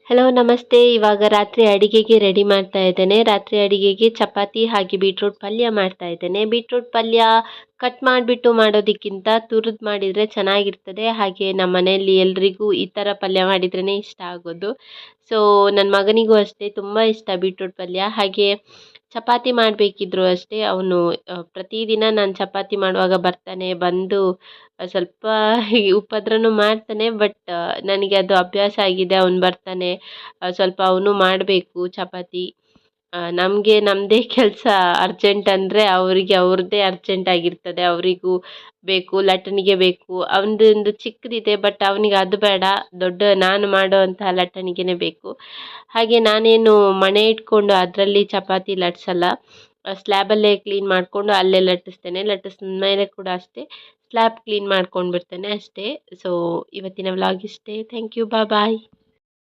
Hello ನಮಸ್ತೆ. ಇವಾಗ ರಾತ್ರಿ ಅಡಿಗೆಗೆ ರೆಡಿ ಮಾಡ್ತಾ ಇದ್ದೇನೆ. ರಾತ್ರಿ ಅಡಿಗೆಗೆ ಚಪಾತಿ ಹಾಗೆ ಬೀಟ್ರೂಟ್ ಪಲ್ಯ ಮಾಡ್ತಾ ಇದ್ದೇನೆ. ಬೀಟ್ರೂಟ್ ಪಲ್ಯ ಕಟ್ ಮಾಡಿಬಿಟ್ಟು ಮಾಡೋದಕ್ಕಿಂತ ತುರಿದು ಮಾಡಿದರೆ ಚೆನ್ನಾಗಿರ್ತದೆ. ಹಾಗೆ ನಮ್ಮ ಮನೆಯಲ್ಲಿ ಎಲ್ರಿಗೂ ಈ ಥರ ಪಲ್ಯ ಮಾಡಿದ್ರೇ ಇಷ್ಟ ಆಗೋದು. ಸೊ ನನ್ನ ಮಗನಿಗೂ ಅಷ್ಟೇ ತುಂಬ ಇಷ್ಟ ಬೀಟ್ರೂಟ್ ಪಲ್ಯ. ಹಾಗೆ ಚಪಾತಿ ಮಾಡಬೇಕಿದ್ರು ಅಷ್ಟೇ ಅವನು ಪ್ರತಿದಿನ ನಾನು ಚಪಾತಿ ಮಾಡುವಾಗ ಬರ್ತಾನೆ, ಬಂದು ಸ್ವಲ್ಪ ಉಪದ್ರನೂ ಮಾಡ್ತಾನೆ. ಬಟ್ ನನಗೆ ಅದು ಅಭ್ಯಾಸ ಆಗಿದೆ. ಅವನು ಬರ್ತಾನೆ, ಸ್ವಲ್ಪ ಅವನು ಮಾಡಬೇಕು ಚಪಾತಿ. ನಮಗೆ ನಮ್ಮದೇ ಕೆಲಸ ಅರ್ಜೆಂಟ್ ಅಂದರೆ ಅವರಿಗೆ ಅವ್ರದ್ದೇ ಅರ್ಜೆಂಟ್ ಆಗಿರ್ತದೆ. ಅವರಿಗೂ ಬೇಕು, ಲಟ್ಟಣಿಗೆ ಬೇಕು. ಅವನದೊಂದು ಚಿಕ್ಕದಿದೆ, ಬಟ್ ಅವನಿಗೆ ಅದು ಬೇಡ, ದೊಡ್ಡ ನಾನು ಮಾಡೋವಂತಹ ಲಟ್ಟಣಿಗೆನೇ ಬೇಕು. ಹಾಗೆ ನಾನೇನು ಮಣೆ ಇಟ್ಕೊಂಡು ಅದರಲ್ಲಿ ಚಪಾತಿ ಲಟ್ಸಲ್ಲ. ಸ್ಲ್ಯಾಬಲ್ಲೇ ಕ್ಲೀನ್ ಮಾಡಿಕೊಂಡು ಅಲ್ಲೇ ಲಟ್ಟಿಸ್ತೇನೆ. ಲಟ್ಟಿಸಿದ ಮೇಲೆ ಕೂಡ ಅಷ್ಟೇ ಸ್ಲ್ಯಾಬ್ ಕ್ಲೀನ್ ಮಾಡ್ಕೊಂಡು ಬಿಡ್ತೇನೆ ಅಷ್ಟೇ. ಸೊ ಇವತ್ತಿನ ವ್ಲಾಗ್ ಇಷ್ಟೇ. Thank you. ಬಾಯ್.